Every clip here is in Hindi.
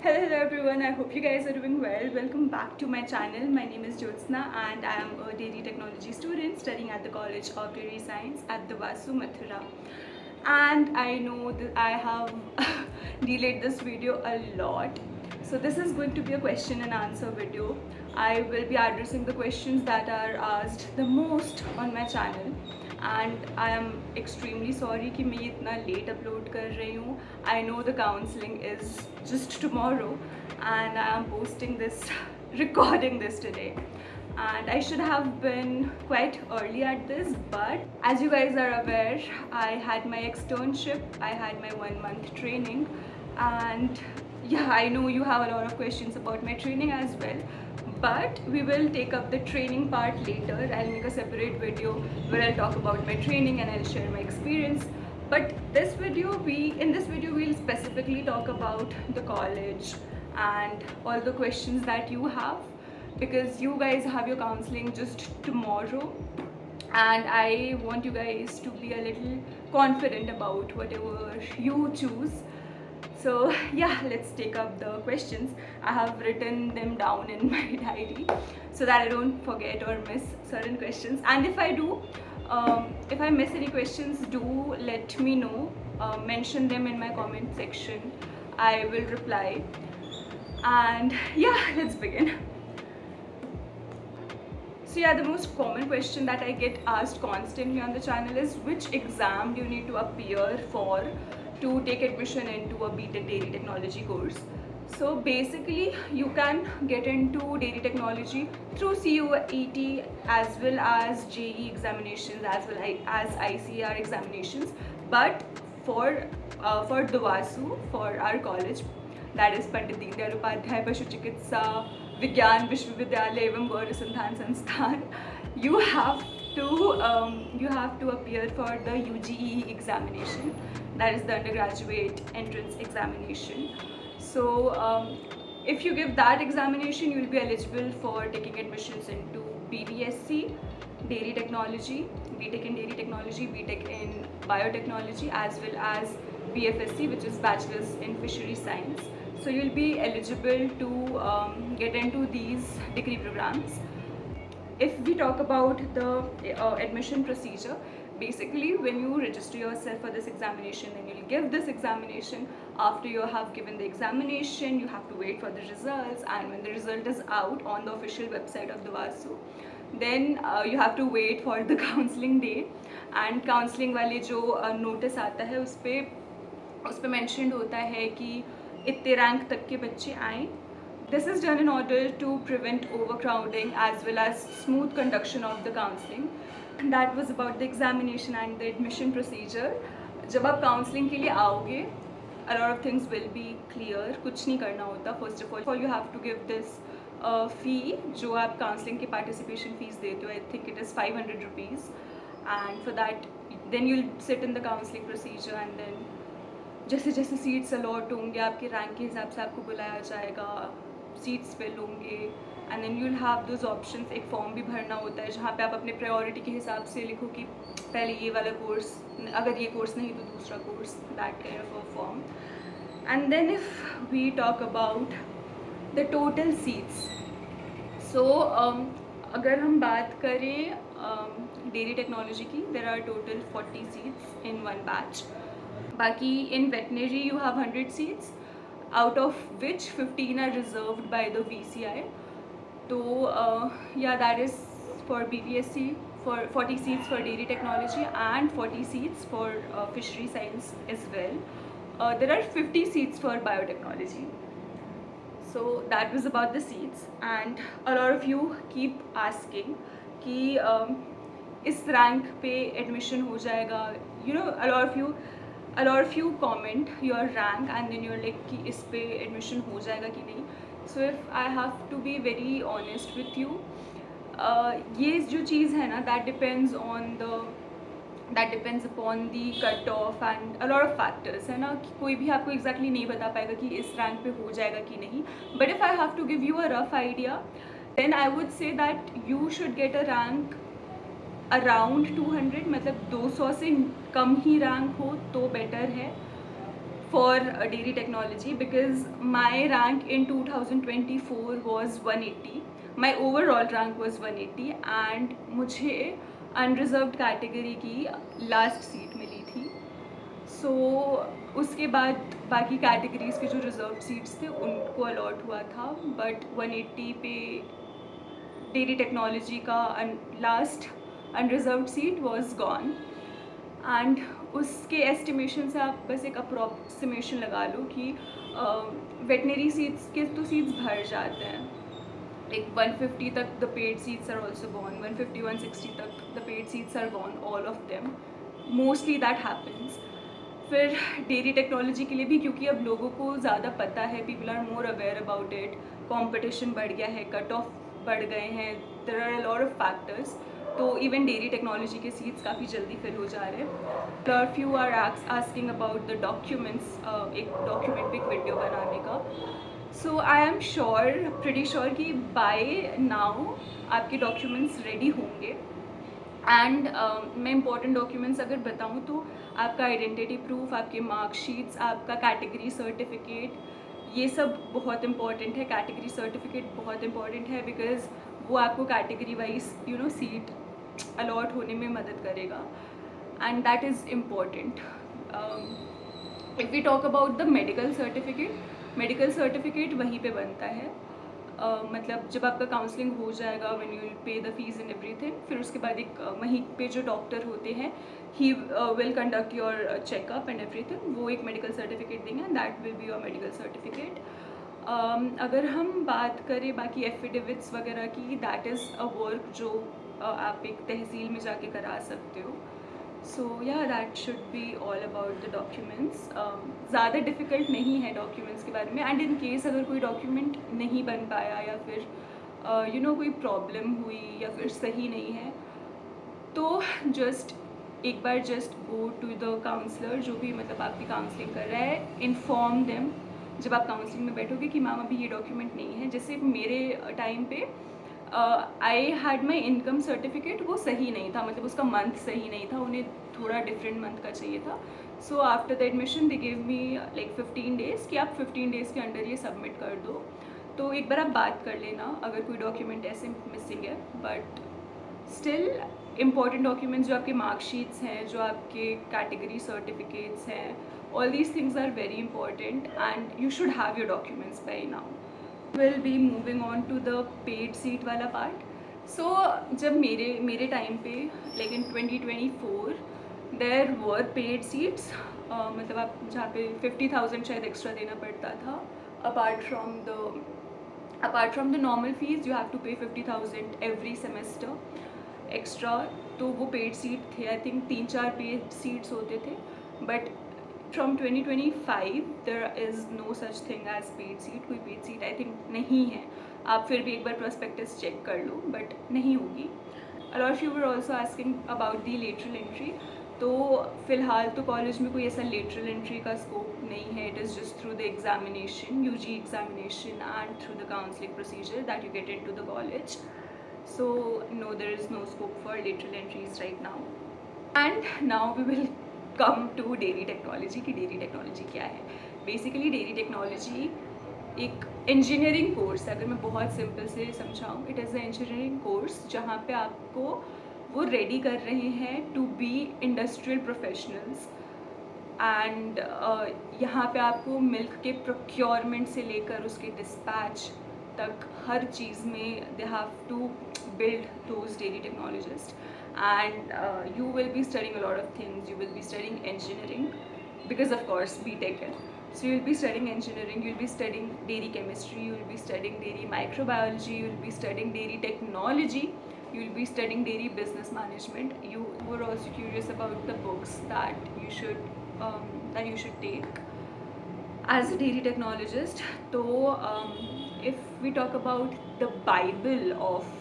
Hello everyone, I hope you guys are doing well. Welcome back to my channel. My name is Jyotsna and I am a dairy technology student studying at the College of Dairy Science at the Vasu Mathura. And I know that I have delayed this video a lot. So this is going to be a question and answer video. I will be addressing the questions that are asked the most on my channel. And I am extremely sorry कि मैं ये इतना late upload कर रही हूँ. I know the counseling is just tomorrow and I am posting this, recording this today. And I should have been quite early at this, but as you guys are aware, I had my externship, I had my 1 month training, and yeah, I know you have a lot of questions about my training as well, but we will take up the training part later. I'll make a separate video where I'll talk about my training and I'll share my experience. But in this video we'll specifically talk about the college and all the questions that you have, because you guys have your counseling just tomorrow and I want you guys to be a little confident about whatever you choose. So yeah, let's take up the questions. I have written them down in my diary so that I don't forget or miss certain questions, and if I do, if I miss any questions, do let me know. Mention them in my comment section. I will reply. And yeah, let's begin. So yeah, the most common question that I get asked constantly on the channel is which exam do you need to appear for to take admission into a BTech Dairy Technology course. So basically you can get into dairy technology through CUET as well as JEE examinations as well as ICAR examinations, but for the VASU, for our college, that is Pandit Deendayal Upadhyay Pashu Chikitsa Vigyan Vishwavidyalaya एवं गौर अनुसंधान संस्थान, you have to appear for the UGE examination, that is the undergraduate entrance examination. So if you give that examination, you will be eligible for taking admissions into BBSc Dairy Technology, BTech in Dairy Technology, BTech in Biotechnology, as well as BFSc, which is Bachelor's in Fishery Science. So you will be eligible to get into these degree programs. If we talk about the admission procedure, basically when you register yourself for this examination, then you'll give this examination. After you have given the examination, you have to wait for the results, and when the result is out on the official website of the VASU, then you have to wait for the counseling day. And counseling वाले जो notice आता है उस पे mentioned होता है कि इतने रैंक तक के बच्चे आएँ. This is done in order to prevent overcrowding as well as smooth conduction of the counseling. That was about the examination and the admission procedure. जब आप counseling के लिए आओगे, a lot of things will be clear. कुछ नहीं करना होता. First of all, you have to give this fee जो आप counseling की participation fees देते हो. I think it is 500 rupees. And for that, then you'll sit in the counseling procedure, and then जैसे जैसे सीट्स अलॉट होंगे आपके रैंक के हिसाब से आपको बुलाया जाएगा, सीट्स फिल होंगे, and then you will have those options. एक फॉर्म भी भरना होता है जहाँ पे आप अपने प्रायोरिटी के हिसाब से लिखो कि पहले ये वाला कोर्स, अगर ये कोर्स नहीं तो दूसरा course, that kind of a form. And then if we talk about the total seats, so अगर हम बात करें डेयरी टेक्नोलॉजी की, there are total 40 seats in one batch. बाकी in veterinary you have 100 seats, out of which 15 are reserved by the VCI. So yeah, that is for BPSC, for 40 seats for dairy technology and 40 seats for fishery science as well. There are 50 seats for biotechnology. So that was about the seats, and a lot of you keep asking कि इस रैंक पे एडमिशन हो जाएगा. You know, a lot of you comment your rank and then you're like कि इस पे admission हो जाएगा कि नहीं. So if I have to be very honest with you, ये जो चीज़ है ना, that depends upon the cut off and a lot of factors है ना, कि कोई भी आपको exactly नहीं बता पाएगा कि इस rank पे हो जाएगा कि नहीं. But if I have to give you a rough idea, then I would say that you should get a rank around 200, मतलब 200 से कम ही रैंक हो तो बेटर है. for dairy technology because my rank in 2024 was 180. My overall rank was 180 and मुझे अनरिजर्व्ड कैटेगरी की लास्ट सीट मिली थी. सो उसके बाद बाकी कैटेगरीज के जो रिजर्व सीट्स थे उनको अलॉट हुआ था, बट 180 पे डेयरी टेक्नोलॉजी का last unreserved seat was gone. And उसके एस्टिमेशन से आप बस एक अप्रॉक्सीमेशन लगा लो कि वेटनरी सीट्स के तो सीट्स भर जाते हैं, like 150 तक the paid seats are also gone, 150 160 तक the paid seats are gone, all of them, mostly that happens. फिर डेयरी टेक्नोलॉजी के लिए भी क्योंकि अब लोगों को ज़्यादा पता है, people are more aware about it, competition बढ़ गया है, कट ऑफ बढ़ गए हैं, there are a lot of factors, तो इवन डेयरी टेक्नोलॉजी के सीट्स काफ़ी जल्दी फिल हो जा रहे हैं. और few are asking about the documents, एक डॉक्यूमेंट पे एक वीडियो बनाने का. So I am sure, pretty sure कि बाय नाउ आपके डॉक्यूमेंट्स रेडी होंगे. एंड मैं इंपॉर्टेंट डॉक्यूमेंट्स अगर बताऊँ तो आपका आइडेंटिटी प्रूफ, आपके मार्कशीट्स, आपका कैटेगरी सर्टिफिकेट, ये सब बहुत इंपॉर्टेंट है. कैटेगरी सर्टिफिकेट बहुत इंपॉर्टेंट है बिकॉज वो आपको कैटेगरी वाइज सीट अलॉट होने में मदद करेगा, and that is important. If we talk about the medical certificate वहीं पे बनता है. मतलब जब आपका काउंसलिंग हो जाएगा, when you will pay the fees and everything, फिर उसके बाद एक वहीं पे जो डॉक्टर होते हैं he will conduct your checkup and everything, वो एक मेडिकल सर्टिफिकेट देंगे and that will be your medical certificate. अगर हम बात करें बाकी एफिडेविट्स वगैरह की, दैट इज़ अ वर्क जो आप एक तहसील में जाके करा सकते हो. सो या that should be all about the documents. ज़्यादा डिफ़िकल्ट नहीं है डॉक्यूमेंट्स के बारे में. एंड इन केस अगर कोई डॉक्यूमेंट नहीं बन पाया या फिर कोई प्रॉब्लम हुई या फिर सही नहीं है, तो एक बार गो टू द काउंसलर, जो भी मतलब आपकी काउंसलिंग कर रहा है, इन्फॉर्म देम जब आप काउंसलिंग में बैठोगे कि मैम अभी ये डॉक्यूमेंट नहीं है. जैसे मेरे टाइम पे I had my income certificate, वो सही नहीं था, मतलब उसका मंथ सही नहीं था, उन्हें थोड़ा डिफरेंट मंथ का चाहिए था. So after the admission they give me like 15 days कि आप 15 डेज़ के अंडर ये सबमिट कर दो. तो एक बार आप बात कर लेना अगर कोई डॉक्यूमेंट ऐसे मिसिंग है. बट स्टिल इम्पॉर्टेंट डॉक्यूमेंट्स जो आपके मार्कशीट्स हैं, जो आपके कैटेगरी सर्टिफिकेट्स हैं, all these things are very important and you should have your documents by now. Will be moving on to the paid seat वाला पार्ट. सो जब मेरे टाइम पे like in 2024 there were paid seats, मतलब आप जहाँ पे 50,000 शायद एक्स्ट्रा देना पड़ता था. Apart from the normal fees you have to pay 50,000 every semester extra. तो वो पेड सीट थे, आई थिंक 3-4 पेड सीट्स होते थे. But from 2025 there is no such thing as paid seat. कोई पेड सीट आई थिंक नहीं है. आप फिर भी एक बार प्रोस्पेक्टस चेक कर लो, बट नहीं होगी. A lot you were also asking about the lateral entry. तो फ़िलहाल तो कॉलेज में कोई ऐसा लेटरल एंट्री का स्कोप नहीं है. It is just through the examination, UG examination and through the counselling procedure that you get in to the college. So no, there is no scope for lateral entries right now. And now we will come to dairy technology कि dairy technology क्या है. Basically dairy technology एक इंजीनियरिंग कोर्स है. अगर मैं बहुत सिंपल से समझाऊँ, it is a engineering course जहाँ पे आपको वो रेडी कर रहे हैं to be industrial professionals. And यहाँ पे आपको मिल्क के प्रोक्योरमेंट से लेकर उसके डिस्पैच तक हर चीज़ में they have to build those dairy technologists. And you will be studying a lot of things. You will be studying engineering because of course BTech है. So you will be studying engineering, you will be studying dairy chemistry, you will be studying dairy microbiology, you will be studying dairy technology, you will be studying dairy business management. You were also curious about the books that you should take as a dairy technologist. So if we talk about the Bible of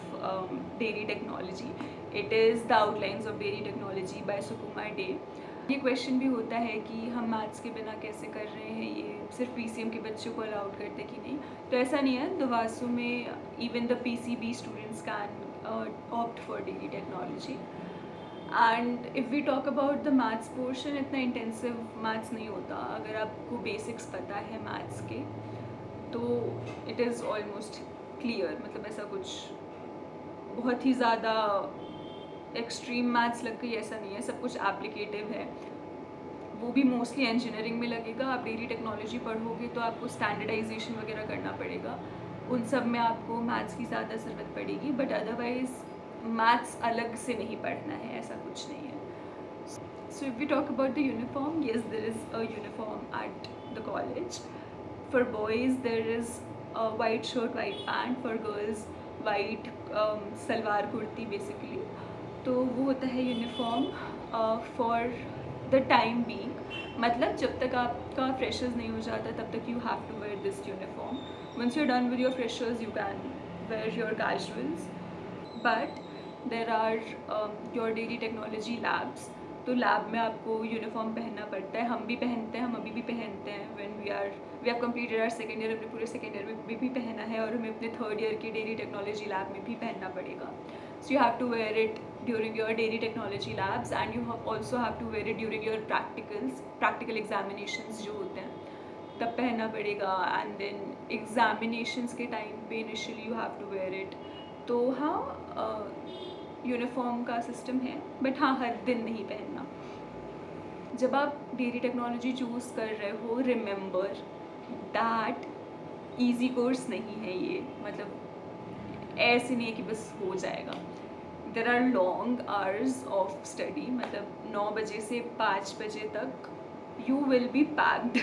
dairy technology, it is the Outlines of Dairy Technology by Sukumar Day. ये क्वेश्चन भी होता है कि हम मैथ्स के बिना कैसे कर रहे हैं, ये सिर्फ PCM के बच्चों को अलाउड करते कि नहीं. तो ऐसा नहीं है. दवासू में even the PCB students can opt for dairy technology. And if we talk about the maths portion, इतना इंटेंसिव मैथ्स नहीं होता. अगर आपको बेसिक्स पता है मैथ्स के तो इट इज़ ऑलमोस्ट क्लियर. मतलब ऐसा कुछ बहुत ही ज़्यादा एक्सट्रीम मैथ्स लग गई ऐसा नहीं है, सब कुछ एप्लीकेटिव है. वो भी मोस्टली इंजीनियरिंग में लगेगा. आप डेली टेक्नोलॉजी पढ़ोगे तो आपको स्टैंडर्डाइजेशन वगैरह करना पड़ेगा, उन सब में आपको मैथ्स की ज़्यादा ज़रूरत पड़ेगी. बट अदरवाइज़ मैथ्स अलग से नहीं पढ़ना है, ऐसा कुछ नहीं है. So if we talk about the uniform, yes there is a uniform at the college. For boys there is a white shirt, white pant. For girls, white salwar kurti basically. तो वो होता है uniform for the time being. मतलब जब तक आपका फ्रेशर्स नहीं हो जाता तब तक you have to wear this uniform. Once you are done with your freshers you can wear your casuals. But there are your dairy technology labs. तो लैब में आपको यूनिफॉर्म पहनना पड़ता है. हम भी पहनते हैं, हम अभी भी पहनते हैं. When we have completed our second year, अपने पूरे सेकेंड ईयर में भी पहना है और हमें अपने थर्ड ईयर की डेली टेक्नोलॉजी लैब में भी पहनना पड़ेगा. So you have to wear it during your dairy technology labs and you also have to wear it during your practical examinations जो होते हैं तब पहनना पड़ेगा. एंड देन एग्जामिनेशंस के टाइम पे initially you have to wear it. तो हाँ, यूनिफॉर्म का सिस्टम है, बट हाँ हर दिन नहीं पहनना. जब आप डेली टेक्नोलॉजी चूज़ कर रहे हो, रिमेंबर दैट ईजी कोर्स नहीं है ये. मतलब ऐसे नहीं है कि बस हो जाएगा. There are long hours of study. मतलब 9 बजे से 5 बजे तक यू विल बी पैक्ड.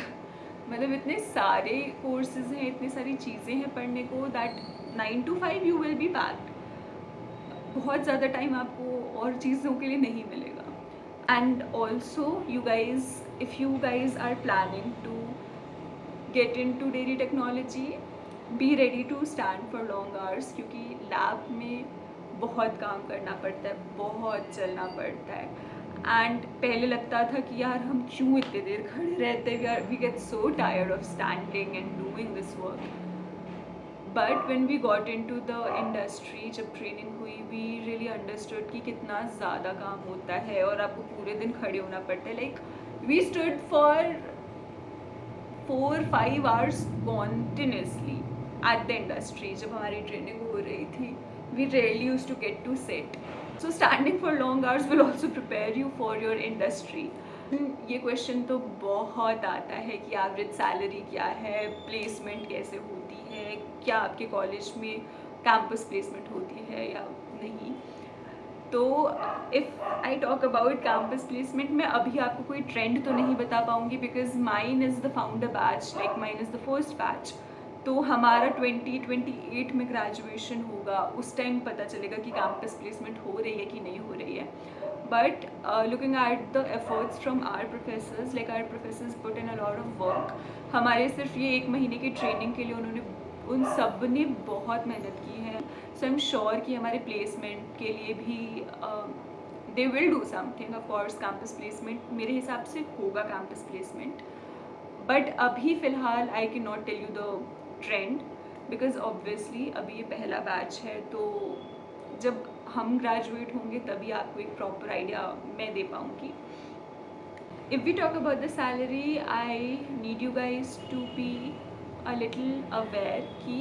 मतलब इतने सारे कोर्सेज हैं, इतनी सारी चीज़ें हैं पढ़ने को, that 9 to 5 you will B packed. बहुत ज़्यादा टाइम आपको और चीज़ों के लिए नहीं मिलेगा. And also you guys, if you guys are planning to get in to dairy technology, be ready to stand for long hours. क्योंकि लैब में बहुत काम करना पड़ता है, बहुत चलना पड़ता है. एंड पहले लगता था कि यार हम क्यों इतने देर खड़े रहते हैं, we get so tired of standing and doing this work. But when we got in to the industry, जब ट्रेनिंग हुई, वी रियली अंडरस्टूड कि कितना ज़्यादा काम होता है और आपको पूरे दिन खड़े होना पड़ता है. Like we stood for 4-5 hours continuously at the industry. जब हमारी ट्रेनिंग हो रही थी, we rarely used to get to sit. So standing for long hours will also prepare you for your industry. ये क्वेश्चन तो बहुत आता है कि एवरेज सैलरी क्या है, प्लेसमेंट कैसे होती है, क्या आपके कॉलेज में कैंपस प्लेसमेंट होती है या नहीं. तो if I talk about campus placement, मैं अभी आपको कोई ट्रेंड तो नहीं बता पाऊँगी because mine is the founder batch, like mine is the first batch. तो हमारा 2028 में ग्रेजुएशन होगा, उस टाइम पता चलेगा कि कैंपस प्लेसमेंट हो रही है कि नहीं हो रही है. But looking at the efforts from our professors, like our professors put in a lot of work. हमारे सिर्फ ये 1 महीने की ट्रेनिंग के लिए उन्होंने उन सब ने बहुत मेहनत की है. सो आई एम श्योर कि हमारे प्लेसमेंट के लिए भी they will do something. Of course campus placement मेरे हिसाब से होगा कैंपस प्लेसमेंट. बट अभी फ़िलहाल I can not tell you the trend because obviously अभी ये पहला बैच है. तो जब हम ग्रेजुएट होंगे तभी आपको एक प्रॉपर आइडिया मैं दे पाऊँगी. If we talk about the salary, I need you guys to be a little aware कि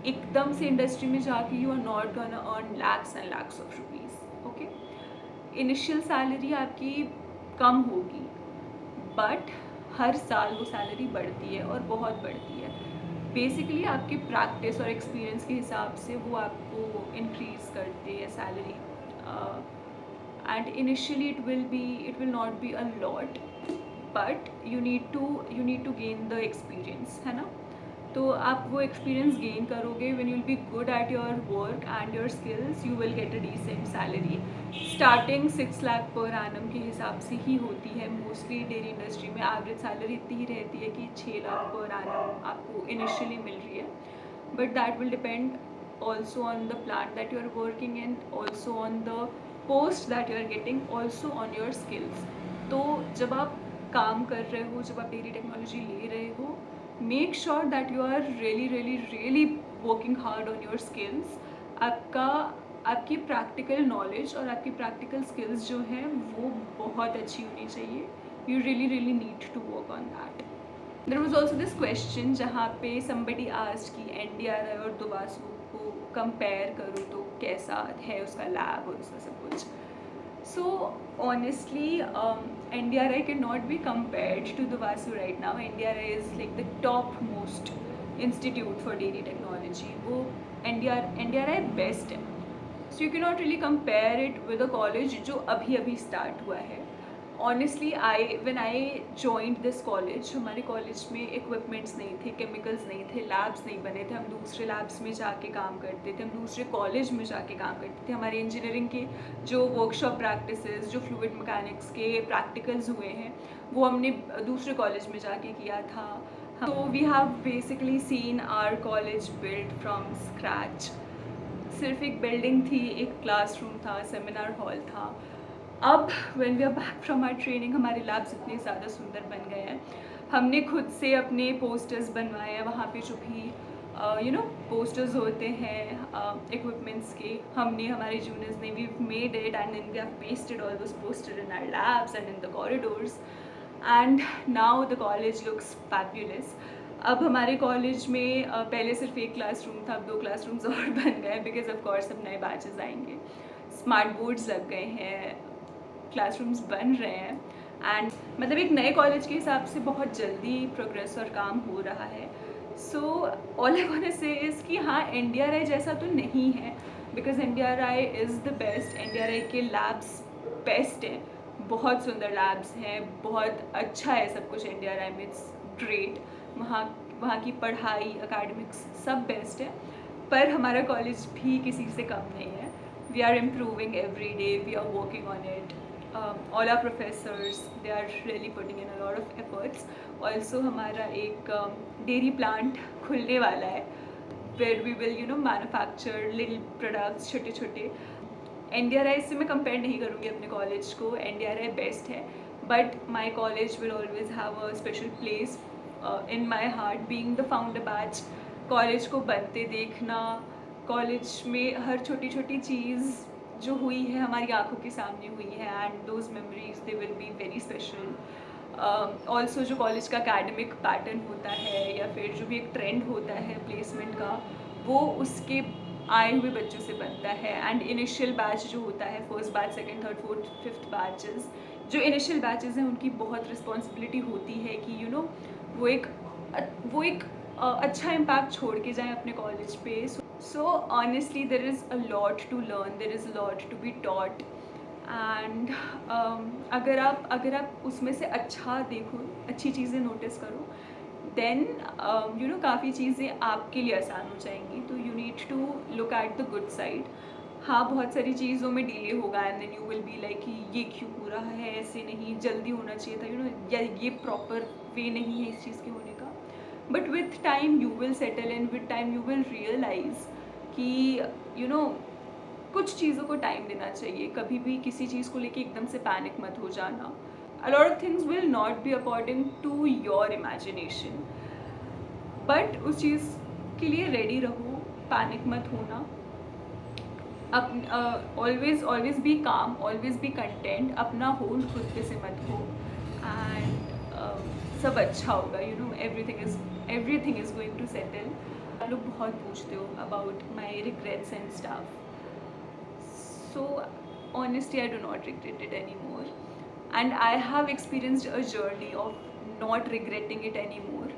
एकदम से इंडस्ट्री में जाके you are not gonna earn lakhs and lakhs of rupees. Okay, initial salary आपकी कम होगी बट हर साल वो सैलरी बढ़ती है और बहुत बढ़ती है. बेसिकली आपके प्रैक्टिस और एक्सपीरियंस के हिसाब से वो आपको इंक्रीज़ करते हैं salary. And initially it will not be a lot but you need to gain the experience, है ना. तो आप वो एक्सपीरियंस गेन करोगे. When you will be good at your work and your skills, you will get a decent salary. Starting 6 lakh per annum के हिसाब से ही होती है मोस्टली. डेली इंडस्ट्री में एवरेज सैलरी इतनी ही रहती है कि 6 लाख पर एनम आपको इनिशियली मिल रही है. But that will depend also on the plan that you are working in, also on the post that you are getting, also on your skills. तो जब आप काम कर रहे हो, जब आप डेली टेक्नोलॉजी ले रहे हो, make sure that you are really working hard on your skills. आपका आपकी प्रैक्टिकल नॉलेज और आपकी प्रैक्टिकल स्किल्स जो हैं वो बहुत अच्छी होनी चाहिए. You really need to work on that. There was also this question जहाँ पे somebody asked कि NDRI और दुवासू को कंपेयर करूँ तो कैसा है उसका लैब और उसका सब कुछ. So honestly, NDRI cannot be compared to the VASU right now. NDRI is like the topmost institute for dairy technology. वो NDRI best है. So you cannot really compare it with a college जो अभी start हुआ है. Honestly, when I joined this college, हमारे कॉलेज में इक्विपमेंट्स नहीं थे, केमिकल्स नहीं थे, लैब्स नहीं बने थे. हम दूसरे लैब्स में जाके काम करते थे, हम दूसरे कॉलेज में जाके काम करते थे. हमारे इंजीनियरिंग के जो वर्कशॉप प्रैक्टिसेस, जो फ्लूइड मैकेनिक्स के प्रैक्टिकल्स हुए हैं, वो हमने दूसरे कॉलेज में जाके किया था. तो we have basically seen our college build from scratch. सिर्फ एक बिल्डिंग थी, एक क्लासरूम था, सेमिनार हॉल था. अब when we are back from our training हमारे लैब्स इतने ज़्यादा सुंदर बन गए हैं. हमने खुद से अपने पोस्टर्स बनवाए हैं. वहाँ पे जो भी पोस्टर्स होते हैं इक्विपमेंट्स के, हमने, हमारे जूनियर्स ने, we made it and then we have pasted all those poster in our labs and in the corridors. And now the college looks fabulous. अब हमारे कॉलेज में पहले सिर्फ एक क्लासरूम था, अब 2 क्लासरूम्स और बन गए बिकॉज ऑफ कोर्स अब नए बैचेस आएंगे. स्मार्ट बोर्ड्स लग गए हैं, क्लासरूम्स बन रहे हैं. एंड मतलब एक नए कॉलेज के हिसाब से बहुत जल्दी प्रोग्रेस और काम हो रहा है. So all I want to say is कि हाँ, NDRI जैसा तो नहीं है because NDRI is the best. NDRI के लैब्स बेस्ट हैं, बहुत सुंदर लैब्स हैं, बहुत अच्छा है सब कुछ NDRI में. It's great. वहाँ की पढ़ाई, अकेडमिक्स सब बेस्ट है. पर हमारा कॉलेज भी किसी से कम नहीं है. We are improving every day, we are working on it. All our professors, they are really putting in a lot of efforts. Also हमारा एक dairy plant खुलने वाला है where we will manufacture little products छोटे छोटे. NDRI से मैं compare नहीं करूँगी अपने कॉलेज को. NDRI बेस्ट है, but my college will always have a special place in my heart. Being the founder batch, college को बनते देखना, कॉलेज में हर छोटी छोटी चीज़ जो हुई है हमारी आंखों के सामने हुई है. And those memories they will be very special. Also जो कॉलेज का एकेडमिक पैटर्न होता है या फिर जो भी एक ट्रेंड होता है प्लेसमेंट का, वो उसके आए हुए बच्चों से बनता है. एंड इनिशियल बैच जो होता है, first batch, second, third, fourth, fifth batches, जो इनिशियल बैचेस हैं उनकी बहुत रिस्पॉन्सिबिलिटी होती है कि वो एक अच्छा इम्पैक्ट छोड़ के जाएँ अपने कॉलेज पे. So honestly, there is a lot to learn, there is a lot to be taught. And अगर आप उसमें से अच्छा देखो, अच्छी चीज़ें नोटिस करो, then काफ़ी चीज़ें आपके लिए आसान हो जाएंगी. तो you need to look at the good side. हाँ, बहुत सारी चीज़ों में डिले होगा and then you will be like कि ये क्यों हो रहा है, ऐसे नहीं, जल्दी होना चाहिए था, या ये प्रॉपर वे नहीं है इस चीज़ के होने का. But with time you will settle in, with time you will realize कि कुछ चीज़ों को टाइम देना चाहिए. कभी भी किसी चीज़ को लेके एकदम से पैनिक मत हो जाना. A lot of things will not be according to your imagination, but उस चीज़ के लिए रेडी रहो, पैनिक मत होना. Always be calm, always be content. अपना होल्ड खुद पे से मत हो एंड सब अच्छा होगा. Everything is going to settle. आप लोग बहुत पूछते हो about my regrets and stuff. So honestly I do not regret it any more and I have experienced a journey of not regretting it any more.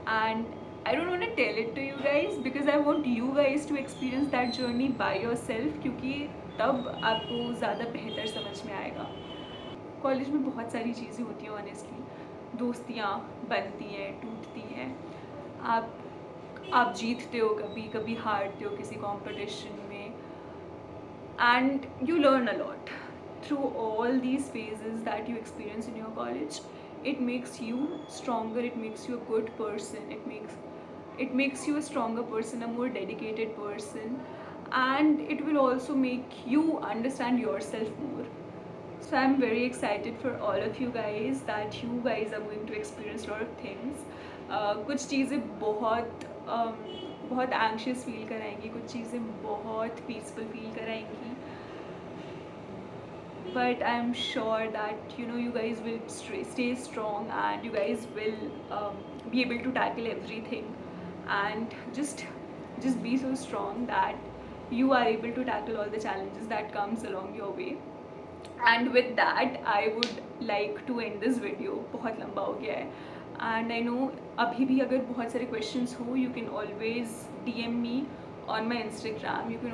And I don't want to tell it to you guys because I want you guys to experience that journey by yourself, क्योंकि तब आपको ज़्यादा बेहतर समझ में आएगा. कॉलेज में बहुत सारी चीज़ें होती हैं ऑनेस्टली. दोस्तियाँ बनती हैं, टूटती हैं. आप जीतते हो, कभी कभी हारते हो किसी कंपटीशन में. And you learn a lot through all these phases that you experience in your college. It makes you stronger, it makes you a good person, it makes you a stronger person, a more dedicated person, and it will also make you understand yourself more. So I'm very excited for all of you guys that you guys are going to experience a lot of things. कुछ चीज़ें बहुत बहुत एंशियस फील कराएंगी, कुछ चीज़ें बहुत पीसफुल फील कराएंगी. But I'm sure that you guys will stay strong, and you guys will be able to tackle everything, and just be so strong that you are able to tackle all the challenges that comes along your way. And with that I would like to end this video. बहुत लंबा हो गया है, and I know अभी भी अगर बहुत सारे questions हो, you can always DM me on my Instagram. You can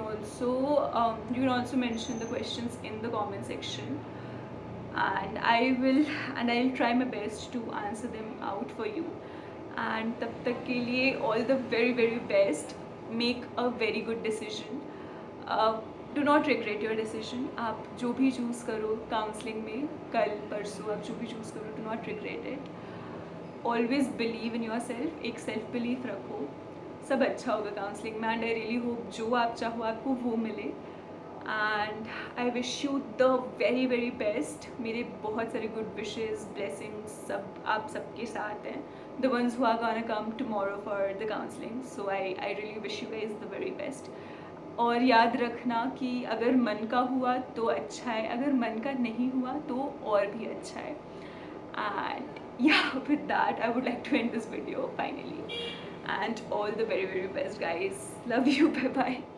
also mention the questions in the comment section, and I'll try my best to answer them out for you. And तब तक के लिए all the very very best. Make a very good decision. Do not regret your decision. आप जो भी चूज़ करो काउंसलिंग में, कल परसों आप जो भी चूज़ करो, do not regret it. Always believe in your self. एक सेल्फ बिलीफ रखो, सब अच्छा होगा काउंसलिंग में. एंड आई रियली होप जो आप चाहो आपको वो मिले. And I wish you the very very best. मेरे बहुत सारे गुड विशेज़, ब्लेसिंग्स सब आप सबके साथ हैं. The ones who are gonna come tomorrow for the counseling. So I really wish you guys the very best. और याद रखना कि अगर मन का हुआ तो अच्छा है, अगर मन का नहीं हुआ तो और भी अच्छा है. And yeah, with that I would like to end this video finally. And all the very very best guys. Love you. Bye bye.